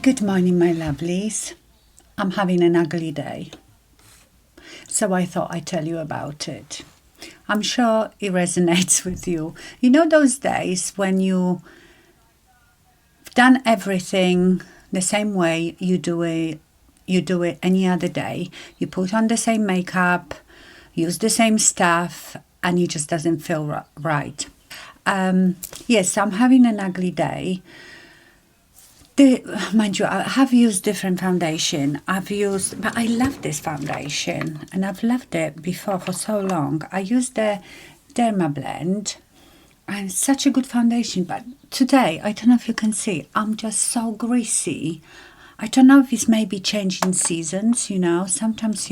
Good morning, my lovelies. I'm having an ugly day, so I thought I'd tell you about it. I'm sure it resonates with you. You know those days when you've done everything the same way you do it any other day. You put on the same makeup, use the same stuff, and it just doesn't feel right. Yes, I'm having an ugly day. Mind you, I have used different foundation. But I love this foundation, and I've loved it before for so long. I used the Derma Blend, and it's such a good foundation. But today, I don't know if you can see, I'm just so greasy. I don't know if it's maybe changing seasons. Sometimes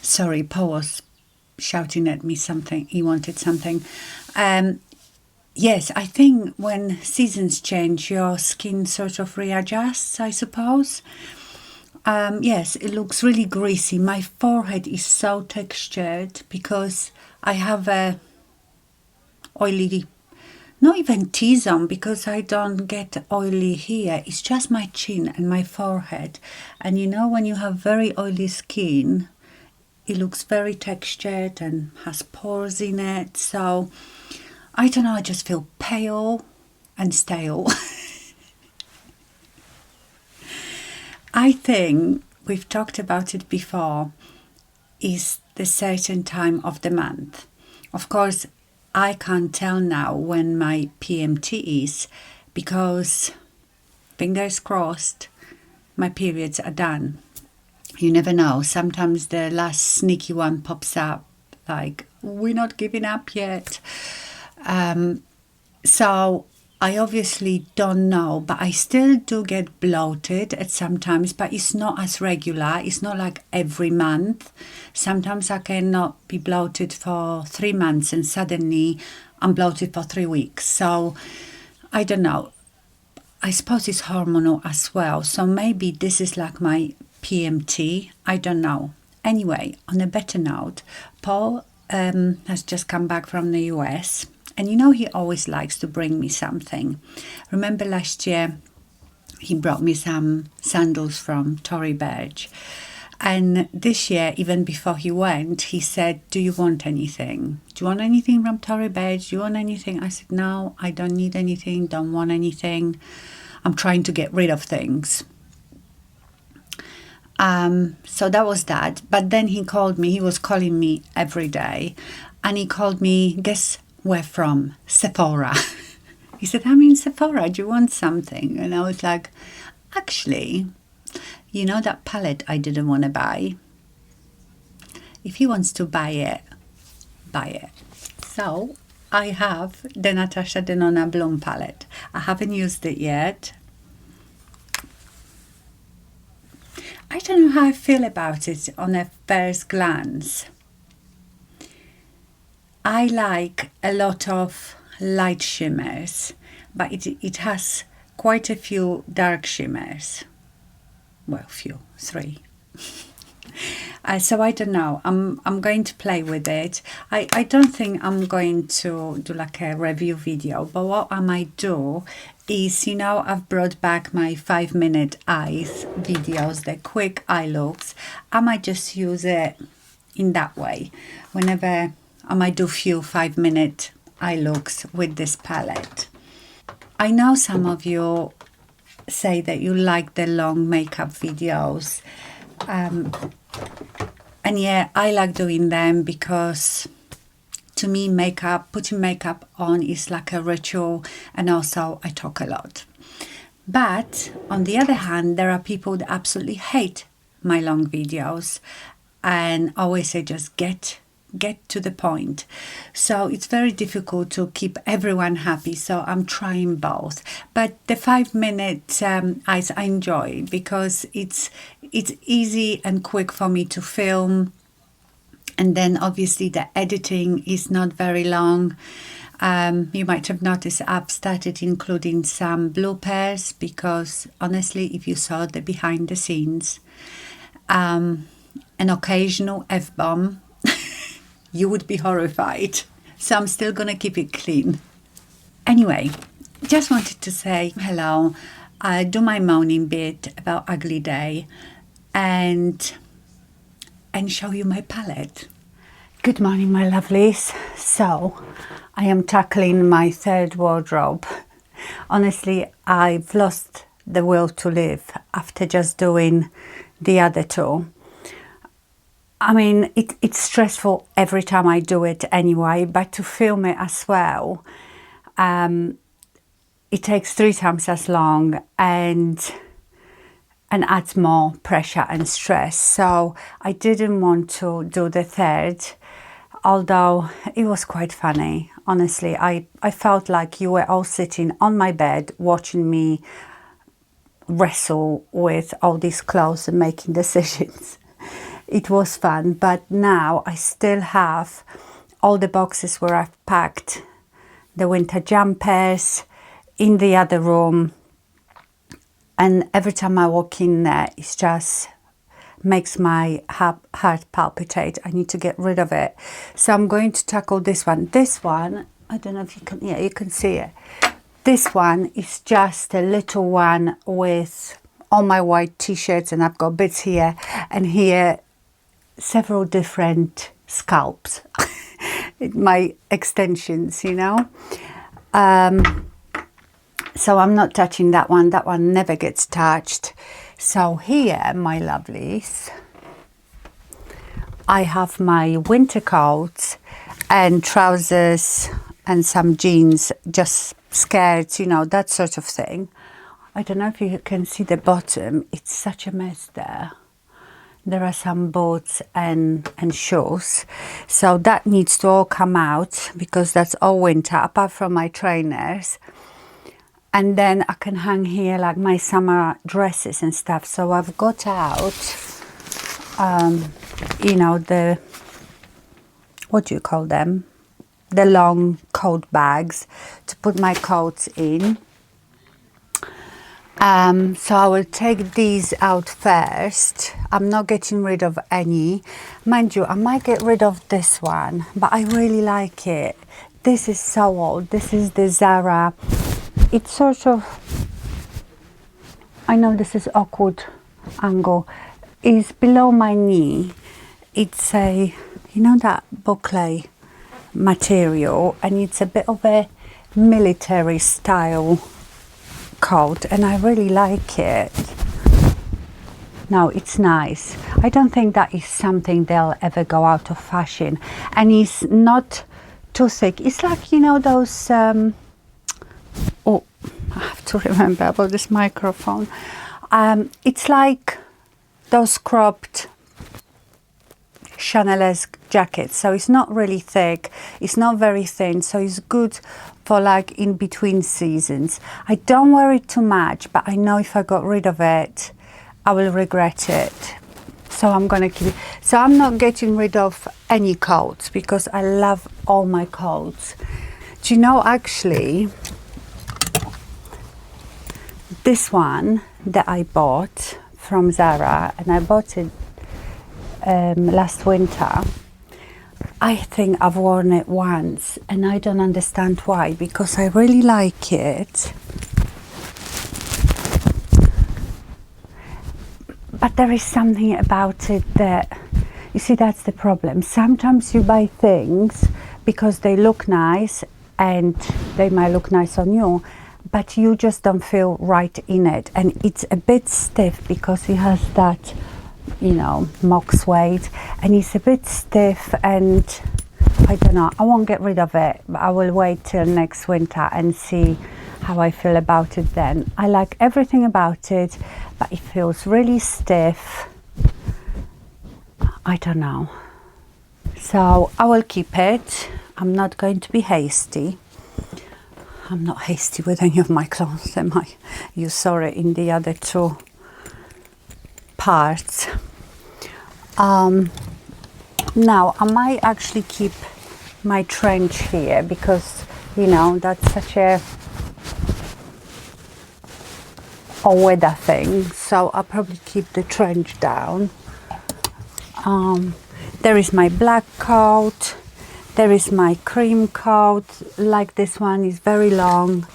sorry, Paul was shouting at me something. He wanted something. Yes, I think when seasons change, your skin sort of readjusts, I suppose. Yes, it looks really greasy. My forehead is so textured because I have a oily, not even T-zone, because I don't get oily here. It's just my chin and my forehead. And when you have very oily skin, it looks very textured and has pores in it. So I don't know, I just feel pale and stale. I think we've talked about it before, is the certain time of the month. Of course, I can't tell now when my PMT is because, fingers crossed, my periods are done. You never know. Sometimes the last sneaky one pops up, like, we're not giving up yet. So I obviously don't know, but I still do get bloated at sometimes, but it's not as regular. It's not like every month. Sometimes I cannot be bloated for 3 months and suddenly I'm bloated for 3 weeks. So I don't know. I suppose it's hormonal as well. So maybe this is like my PMT. I don't know. Anyway, on a better note, Paul has just come back from the US. And he always likes to bring me something. Remember last year, he brought me some sandals from Tory Burch. And this year, even before he went, he said, do you want anything? Do you want anything from Tory Burch? Do you want anything? I said, no, I don't need anything, don't want anything. I'm trying to get rid of things. So that was that. But then he called me. He was calling me every day. And he called me, guess where from? Sephora. He said, I'm in Sephora, do you want something? And I was like, actually, that palette I didn't want to buy? If he wants to buy it, buy it. So I have the Natasha Denona Bloom palette. I haven't used it yet. I don't know how I feel about it on a first glance. I like a lot of light shimmers, but it has quite a few dark shimmers. Well, few, 3. So I don't know. I'm going to play with it. I don't think I'm going to do like a review video, but what I might do is, I've brought back my 5-minute eyes videos, the quick eye looks. I might just use it in that way. Whenever I might do few 5-minute eye looks with this palette. I know some of you say that you like the long makeup videos. And yeah, I like doing them because to me putting makeup on is like a ritual, and also I talk a lot. But on the other hand, there are people that absolutely hate my long videos and always say just get to the point. So it's very difficult to keep everyone happy, so I'm trying both. But the 5-minute eyes I enjoy because it's easy and quick for me to film, and then obviously the editing is not very long. You might have noticed I've started including some bloopers because honestly, if you saw the behind the scenes, an occasional F-bomb, you would be horrified. So I'm still gonna keep it clean. Anyway, just wanted to say hello, do my moaning bit about ugly day, and show you my palette. Good morning, my lovelies. So I am tackling my third wardrobe. Honestly, I've lost the will to live after just doing the other two. I mean, it's stressful every time I do it anyway, but to film it as well, it takes 3 times as long and adds more pressure and stress. So I didn't want to do the third, although it was quite funny. Honestly, I felt like you were all sitting on my bed watching me wrestle with all these clothes and making decisions. It was fun, but now I still have all the boxes where I've packed the winter jumpers in the other room, and every time I walk in there, it just makes my heart palpitate. I need to get rid of it. So I'm going to tackle this one. This one, I don't know if you can, yeah, you can see it. This one is just a little one with all my white t-shirts, and I've got bits here and here, several different scalps. My extensions, you know. So I'm not touching that one. That one never gets touched. So here, my lovelies, I have my winter coats and trousers and some jeans, just skirts, you know, that sort of thing. I don't know if you can see the bottom. It's such a mess there. There are some boots and shoes. So that needs to all come out because that's all winter, apart from my trainers. And then I can hang here like my summer dresses and stuff. So I've got out, you know, the, what do you call them? The long coat bags to put my coats in. So I will take these out first. I'm not getting rid of any. Mind you, I might get rid of this one, but I really like it. This is so old. This is the Zara. It's sort of, I know this is awkward angle, is below my knee. It's a, you know, that boucle material, and it's a bit of a military style coat, and I really like it. No, it's nice. I don't think that is something they'll ever go out of fashion, and it's not too thick. It's like, you know, those oh, I have to remember about this microphone. It's like those cropped Chanel-esque jackets. So it's not really thick. It's not very thin. So it's good for like in between seasons. I don't wear it too much, but I know if I got rid of it, I will regret it. So I'm going to keep it. So I'm not getting rid of any coats because I love all my coats. Do you know, actually, this one that I bought from Zara, and I bought it last winter, I think I've worn it once, and I don't understand why, because I really like it. But there is something about it that, you see, that's the problem. Sometimes you buy things because they look nice and they might look nice on you, but you just don't feel right in it. And it's a bit stiff because it has that, you know, mock suede, and it's a bit stiff, and I don't know, I won't get rid of it, but I will wait till next winter and see how I feel about it then. I like everything about it, but it feels really stiff. I don't know. So I will keep it. I'm not going to be hasty. I'm not hasty with any of my clothes, am I? You saw it in the other two parts. Now I might actually keep my trench here because, you know, that's such a weather thing, so I'll probably keep the trench down. There is my black coat, there is my cream coat, like this one is very long,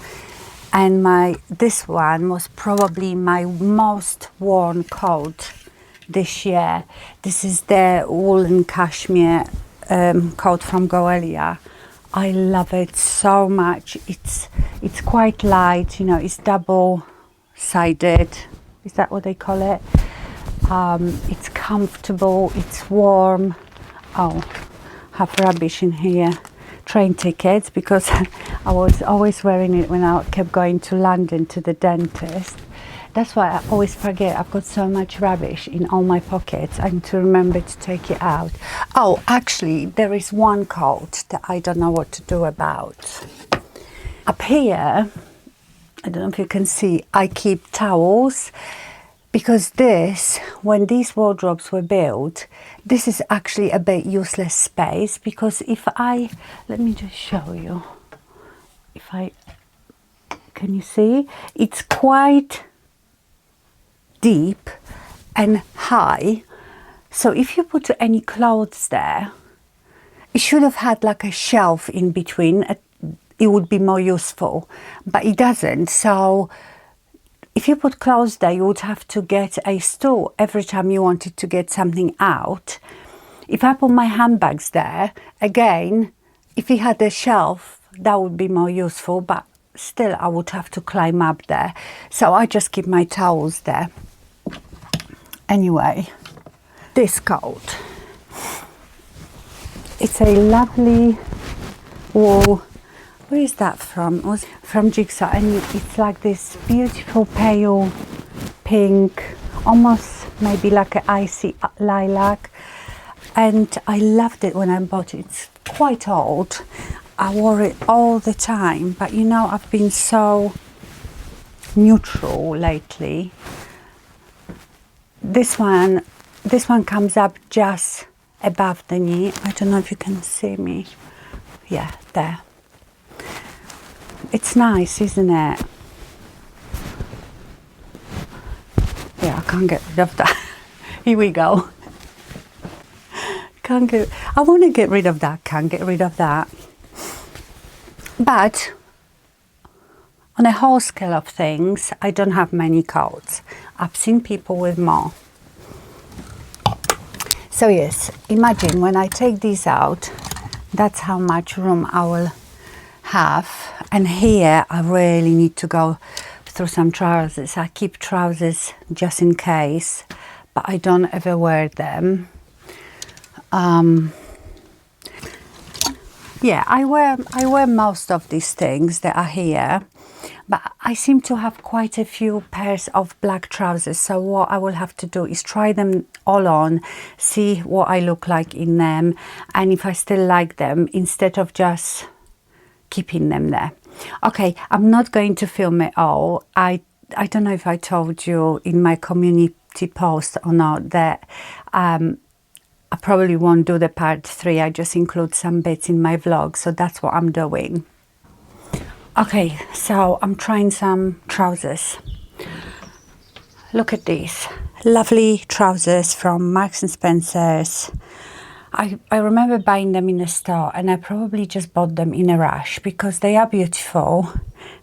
And this one was probably my most worn coat this year. This is the woolen cashmere coat from Goelia. I love it so much. It's quite light, you know, it's double-sided. Is that what they call it? It's comfortable, it's warm. Oh, have rubbish in here. Train tickets, because I was always wearing it when I kept going to London to the dentist. That's why I always forget. I've got so much rubbish in all my pockets. I need to remember to take it out. Oh, actually, there is one coat that I don't know what to do about. Up here, I don't know if you can see, I keep towels, because when these wardrobes were built, this is actually a bit useless space, because let me just show you. Can you see? It's quite deep and high. So if you put any clothes there, it should have had like a shelf in between. It would be more useful, but it doesn't. So if you put clothes there, you would have to get a stool every time you wanted to get something out. If I put my handbags there, again, if it had a shelf, that would be more useful, but still I would have to climb up there. So I just keep my towels there. Anyway, this coat. It's a lovely wool. Where is that from? It was from Jigsaw, and it's like this beautiful pale pink, almost maybe like an icy lilac. And I loved it when I bought it. It's quite old. I wore it all the time, but you know, I've been so neutral lately. This one comes up just above the knee. I don't know if you can see me. Yeah, there. It's nice, isn't it? Yeah, I can't get rid of that. Here we go. I want to get rid of that, can't get rid of that. But on a whole scale of things, I don't have many coats. I've seen people with more. So yes, imagine when I take these out, that's how much room I will have. And here I really need to go through some trousers. I keep trousers just in case, but I don't ever wear them. Yeah, I wear most of these things that are here, but I seem to have quite a few pairs of black trousers. So what I will have to do is try them all on, see what I look like in them, and if I still like them, instead of just keeping them there. Okay, I'm not going to film it all. I don't know if I told you in my community post or not that I probably won't do the part 3. I just include some bits in my vlog, so that's what I'm doing. Okay, so I'm trying some trousers. Look at these lovely trousers from Marks and Spencer's. I remember buying them in a store, and I probably just bought them in a rush because they are beautiful,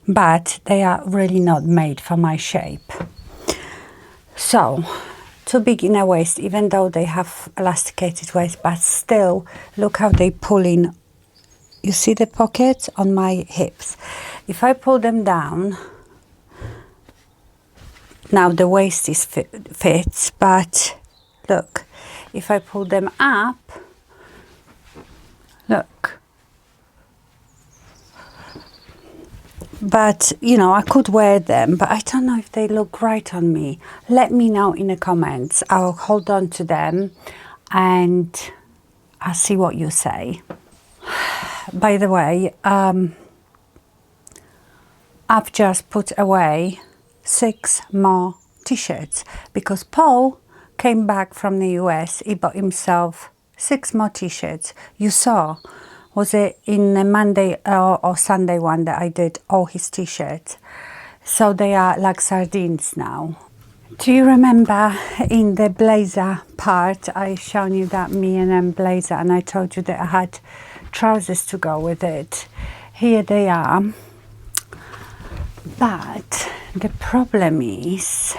but they are really not made for my shape. So, too big in a waist, even though they have elasticated waist, but still, look how they pull in. You see the pockets on my hips. If I pull them down, now the waist is fits, but look, if I pull them up, look. But, you know, I could wear them, but I don't know if they look right on me. Let me know in the comments. I'll hold on to them and I'll see what you say. By the way, I've just put away 6 more t-shirts because Paul came back from the US. He bought himself 6 more t-shirts. You saw, was it in the Monday or Sunday one that I did all his t-shirts? So they are like sardines now. Do you remember in the blazer part, I shown you that M&M blazer, and I told you that I had trousers to go with it. Here they are. But the problem is,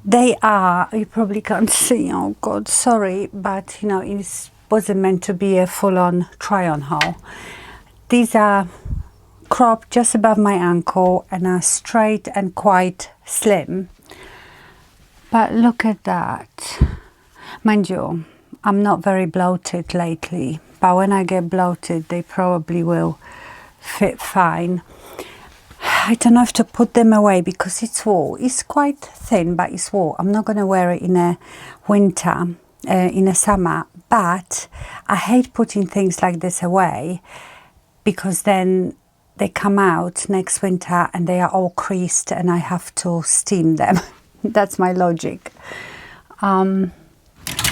they are, you probably can't see, oh God, sorry, but you know, it wasn't meant to be a full-on try-on haul. These are cropped just above my ankle and are straight and quite slim. But look at that. Mind you, I'm not very bloated lately, but when I get bloated, they probably will fit fine. I don't know if to put them away because it's wool. It's quite thin, but it's wool. I'm not going to wear it in a winter, in a summer, but I hate putting things like this away because then they come out next winter and they are all creased and I have to steam them. That's my logic.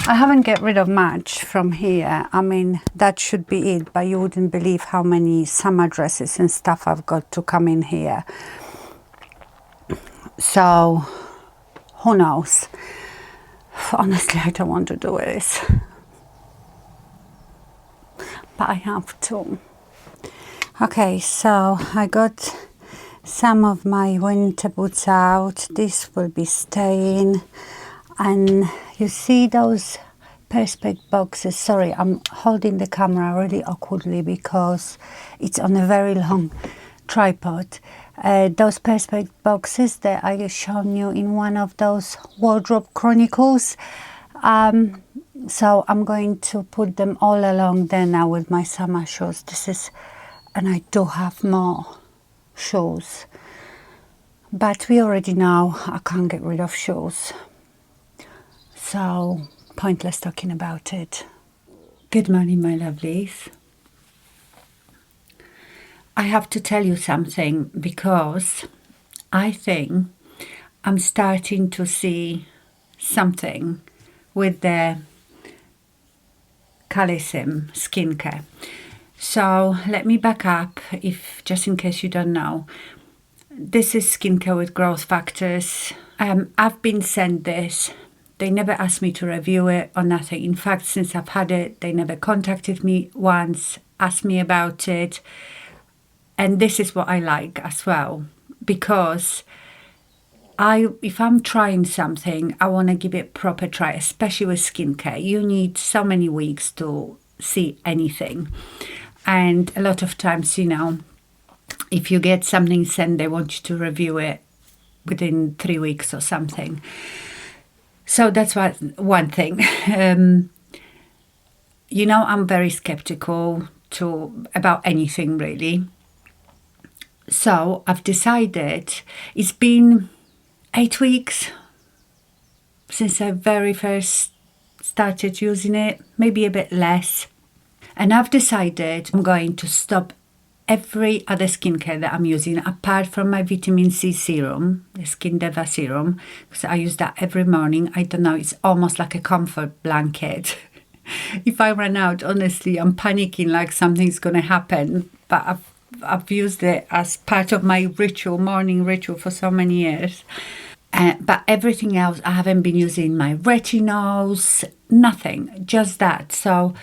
I haven't get rid of much from here. I mean, that should be it, but you wouldn't believe how many summer dresses and stuff I've got to come in here. So, who knows? Honestly, I don't want to do this. But I have to. Okay, so I got some of my winter boots out. This will be staying. And you see those Perspex boxes. Sorry, I'm holding the camera really awkwardly because it's on a very long tripod. Those Perspex boxes that I have shown you in one of those wardrobe chronicles. So I'm going to put them all along there now with my summer shoes. And I do have more shoes. But we already know I can't get rid of shoes. So, pointless talking about it. Good morning, my lovelies. I have to tell you something because I think I'm starting to see something with the Calecim skincare. So, let me back up, just in case you don't know. This is skincare with growth factors. I've been sent this. They never asked me to review it or nothing. In fact, since I've had it, they never contacted me once, asked me about it. And this is what I like as well. Because if I'm trying something, I want to give it a proper try, especially with skincare. You need so many weeks to see anything. And a lot of times, you know, if you get something sent, they want you to review it within 3 weeks or something. So that's one thing. You know, I'm very skeptical about anything really. So I've decided, it's been 8 weeks since I very first started using it, maybe a bit less. And I've decided I'm going to stop every other skincare that I'm using, apart from my vitamin C serum, the Skin Deva serum, because I use that every morning. I don't know, it's almost like a comfort blanket. If I run out, honestly, I'm panicking like something's going to happen. But I've used it as part of my ritual, morning ritual, for so many years. But everything else, I haven't been using my retinols, nothing, just that. So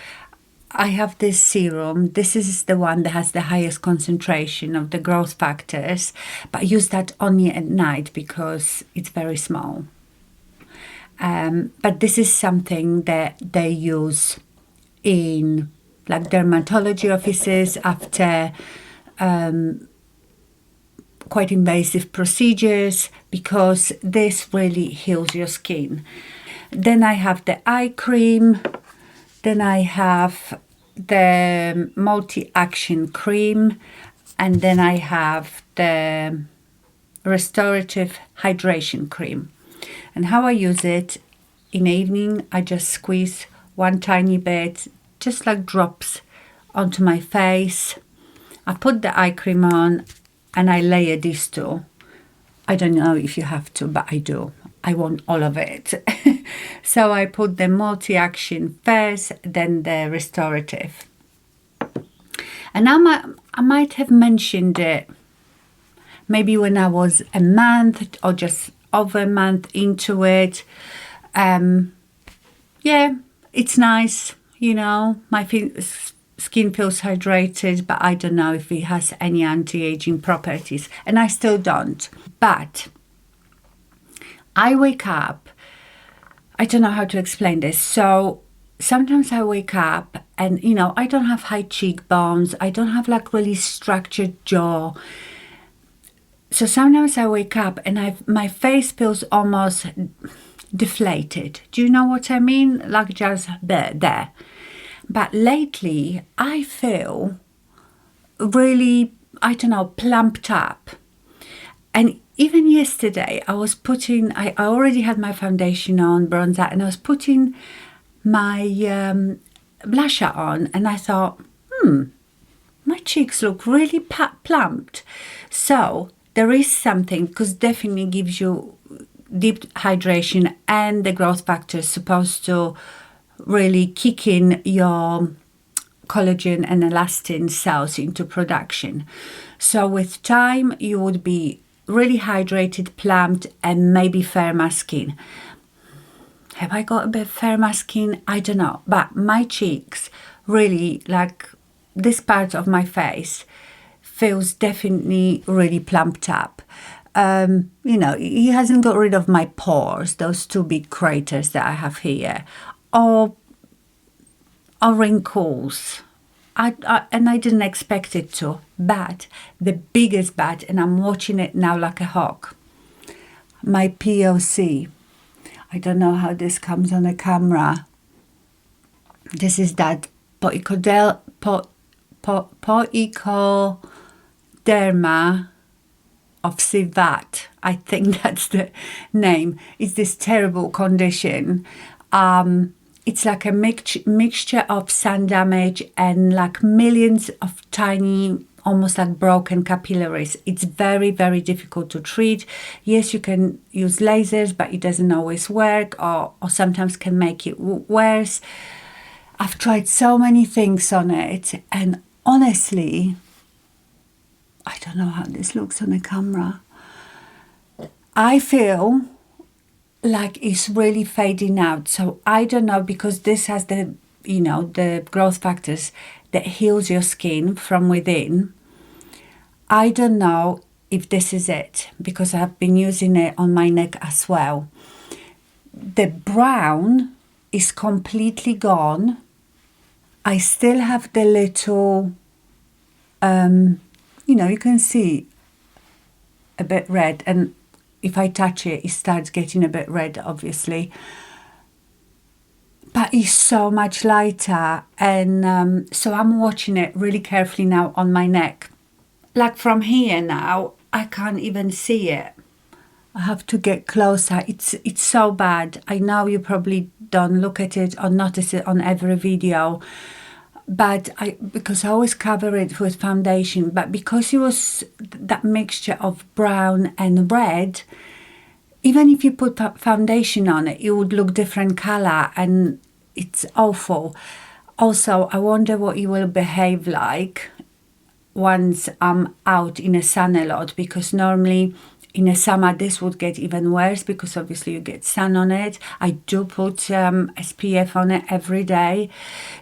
I have this serum. This is the one that has the highest concentration of the growth factors, but I use that only at night because it's very small. But this is something that they use in like dermatology offices after quite invasive procedures, because this really heals your skin. Then I have the eye cream. Then I have the multi-action cream, and then I have the restorative hydration cream. And how I use it, in the evening, I just squeeze one tiny bit, just like drops, onto my face. I put the eye cream on and I layer these two. I don't know if you have to, but I do. I want all of it. So I put the multi-action first, then the restorative. And I might have mentioned it maybe when I was a month or just over a month into it. Yeah, it's nice, you know. My skin feels hydrated, but I don't know if it has any anti-aging properties, and I still don't. But I wake up, I don't know how to explain this. So sometimes I wake up and, you know, I don't have high cheekbones. I don't have like really structured jaw. So sometimes I wake up and my face feels almost deflated. Do you know what I mean? Like just there. But lately I feel really, I don't know, plumped up. And even yesterday I already had my foundation on, bronzer, and I was putting my blusher on, and I thought, my cheeks look really plumped. So there is something, because definitely gives you deep hydration, and the growth factor is supposed to really kick in your collagen and elastin cells into production. So with time you would be really hydrated, plumped, and maybe firmer skin. Have I got a bit firmer skin? I don't know, but my cheeks really, like this part of my face, feels definitely really plumped up. You know, he hasn't got rid of my pores, those two big craters that I have here, or wrinkles. And I didn't expect it to. But the biggest bad, and I'm watching it now like a hawk, my POC. I don't know how this comes on the camera. This is that poicoderma of ZIIP. I think that's the name. It's this terrible condition. It's like a mixture of sun damage and like millions of tiny, almost like broken capillaries. It's very, very difficult to treat. Yes, you can use lasers, but it doesn't always work, or sometimes can make it worse. I've tried so many things on it, and honestly, I don't know how this looks on the camera. I feel like it's really fading out. So I don't know, because this has the, you know, the growth factors that heals your skin from within. I don't know if this is it, because I've been using it on my neck as well. The brown is completely gone. I still have the little, you know, you can see a bit red, and if I touch it, it starts getting a bit red, obviously. But it's so much lighter, and so I'm watching it really carefully now on my neck. Like from here now, I can't even see it. I have to get closer. It's so bad. I know you probably don't look at it or notice it on every video, but because I always cover it with foundation, but because it was that mixture of brown and red, even if you put foundation on it, it would look different color, and it's awful. Also, I wonder what it will behave like once I'm out in the sun a lot, because normally in the summer this would get even worse, because obviously you get sun on it. I do put SPF on it every day.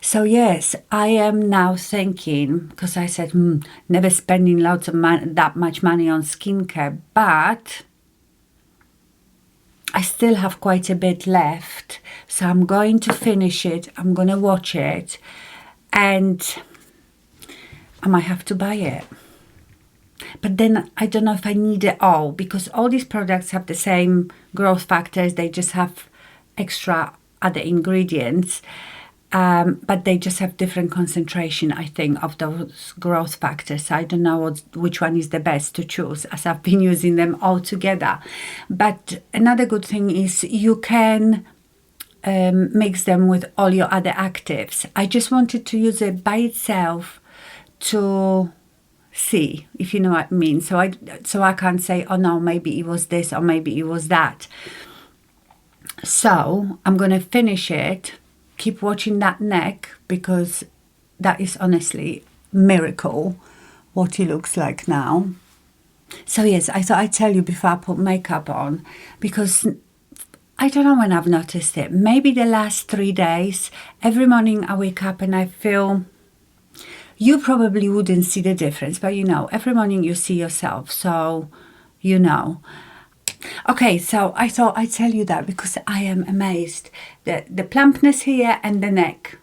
So yes, I am now thinking, because I said never spending lots of that much money on skincare, but I still have quite a bit left, so I'm going to finish it. I'm going to watch it, and I might have to buy it. But then I don't know if I need it all, because all these products have the same growth factors. They just have extra other ingredients, but they just have different concentration, I think, of those growth factors. I don't know which one is the best to choose, as I've been using them all together. But another good thing is you can mix them with all your other actives. I just wanted to use it by itself to see, if you know what I mean. So I can't say, oh no, maybe it was this or maybe it was that. So I'm going to finish it, keep watching that neck, because that is honestly miracle what it looks like now. So yes, I thought I'd tell you before I put makeup on, because I don't know when I've noticed it. Maybe the last 3 days, every morning I wake up and I feel You probably wouldn't see the difference, but you know, every morning you see yourself, so you know. Okay, so I thought I'd tell you that because I am amazed. The plumpness here and the neck.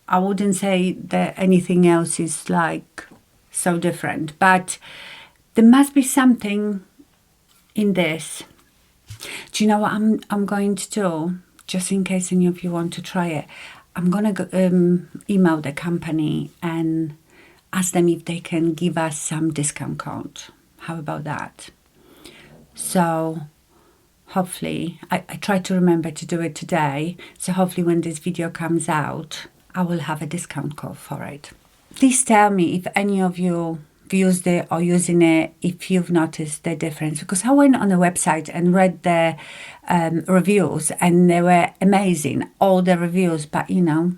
I wouldn't say that anything else is like so different, but there must be something in this. Do you know what I'm going to do? Just in case any of you want to try it, I'm gonna email the company and ask them if they can give us some discount code. How about that? So hopefully, I try to remember to do it today. So hopefully when this video comes out, I will have a discount code for it. Please tell me if any of you used it or using it, if you've noticed the difference. Because I went on the website and read the reviews and they were amazing, all the reviews. But you know,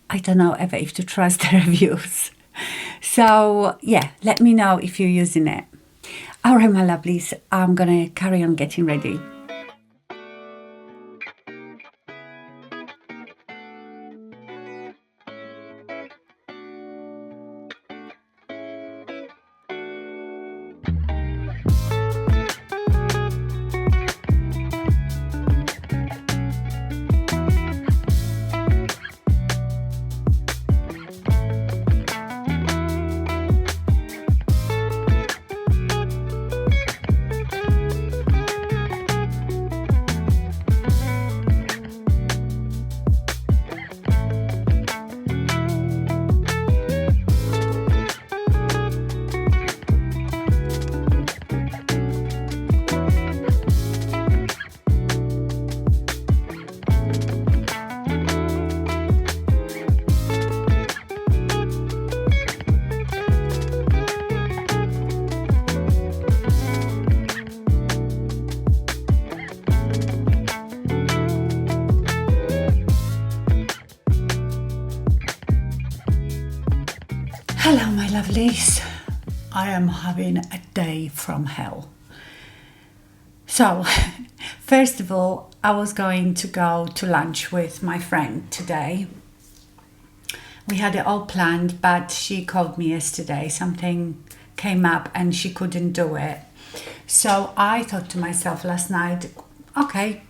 I don't know ever if to trust the reviews. So yeah, let me know if you're using it. All right, my lovelies, I'm gonna carry on getting ready. Hello, my lovelies. I am having a day from hell. So, first of all, I was going to go to lunch with my friend today. We had it all planned, but she called me yesterday. Something came up and she couldn't do it. So I thought to myself last night, okay,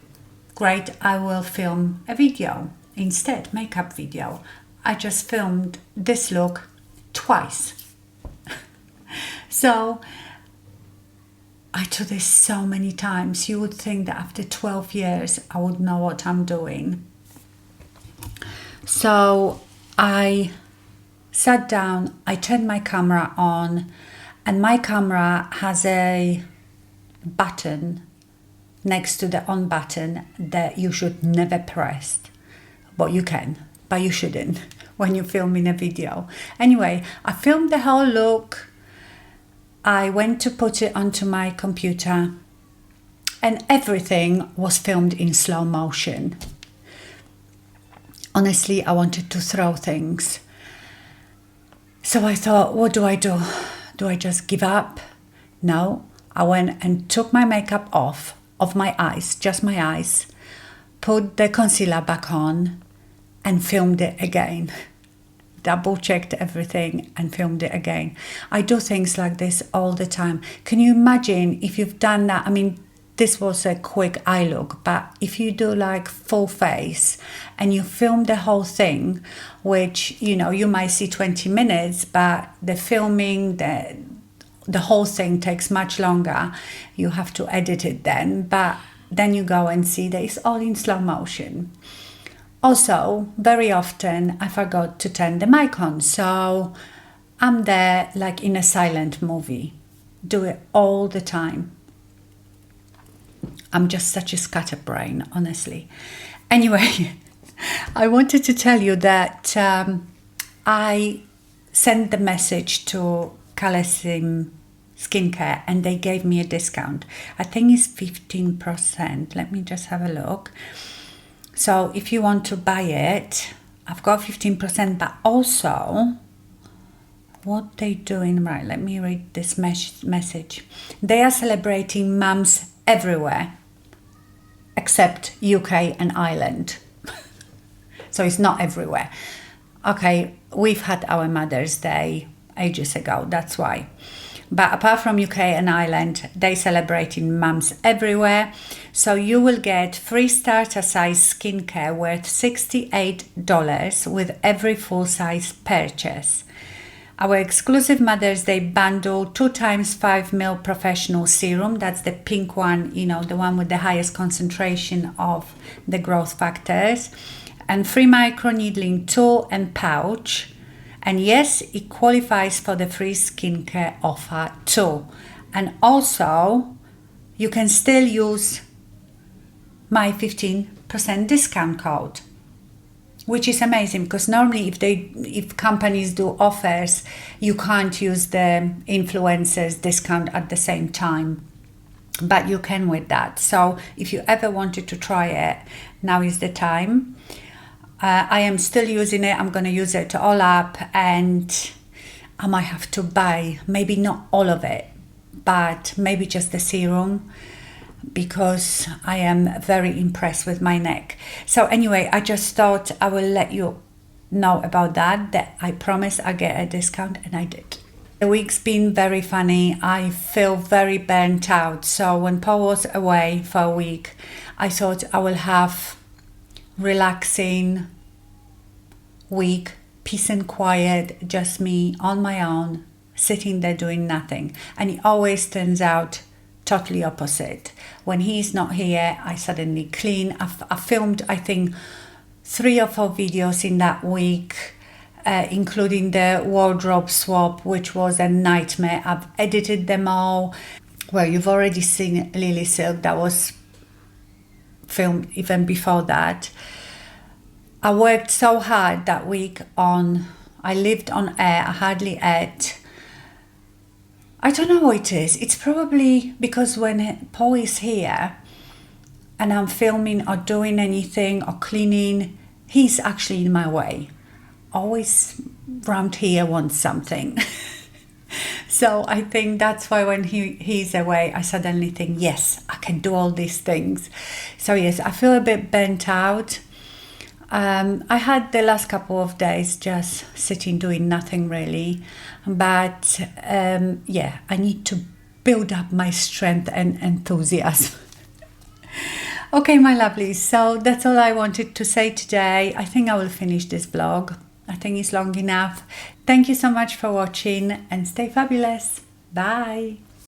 great, I will film a video instead, makeup video. I just filmed this look twice. So I do this so many times. You would think that after 12 years I would know what I'm doing. So I sat down, I turned my camera on, and my camera has a button next to the on button that you should never press. But you can, but you shouldn't when you film in a video. Anyway, I filmed the whole look. I went to put it onto my computer and everything was filmed in slow motion. Honestly, I wanted to throw things. So I thought, what do? Do I just give up? No, I went and took my makeup off of my eyes, just my eyes, put the concealer back on and filmed it again. Double checked everything and filmed it again. I do things like this all the time. Can you imagine if you've done that? I mean, this was a quick eye look, but if you do like full face and you film the whole thing, which, you know, you might see 20 minutes, but the filming, the whole thing takes much longer. You have to edit it then, but then you go and see that it's all in slow motion. Also, very often I forgot to turn the mic on, so I'm there like in a silent movie. Do it all the time. I'm just such a scatterbrain, honestly. Anyway, I wanted to tell you that I sent the message to Calecim skincare and they gave me a discount. I think it's 15%. Let me just have a look. So if you want to buy it, I've got 15%, but also what they doing, right, let me read this message. They are celebrating mums everywhere except UK and Ireland. So it's not everywhere. Okay, we've had our Mother's Day ages ago, that's why. But apart from UK and Ireland, they celebrating mums everywhere. So you will get free starter size skincare worth $68 with every full size purchase. Our exclusive Mother's Day bundle, 2 times 5 ml Professional Serum. That's the pink one, you know, the one with the highest concentration of the growth factors. And free microneedling tool and pouch. And yes, it qualifies for the free skincare offer too. And also, you can still use my 15% discount code, which is amazing, because normally if companies do offers, you can't use the influencers discount at the same time, but you can with that. So if you ever wanted to try it, now is the time. I am still using it. I'm going to use it all up, and I might have to buy maybe not all of it, but maybe just the serum, because I am very impressed with my neck. So anyway, I just thought I will let you know about that I promised I get a discount, and I did. The week's been very funny. I feel very burnt out. So when Paul was away for a week, I thought I will have relaxing week, peace and quiet, just me on my own, sitting there doing nothing. And it always turns out totally opposite. When he's not here, I suddenly clean. I filmed, I think, 3 or 4 videos in that week, including the wardrobe swap, which was a nightmare. I've edited them all. Well, you've already seen Lily Silk. That was filmed even before that. I worked so hard that week I lived on air. I hardly ate. I don't know what it is. It's probably because when Paul is here and I'm filming or doing anything or cleaning, he's actually in my way. Always round here wants something. So I think that's why when he's away, I suddenly think, yes, I can do all these things. So yes, I feel a bit burnt out. I had the last couple of days just sitting doing nothing really, but yeah, I need to build up my strength and enthusiasm. Okay, my lovelies, so that's all I wanted to say today. I think I will finish this vlog. I think it's long enough. Thank you so much for watching, and stay fabulous. Bye.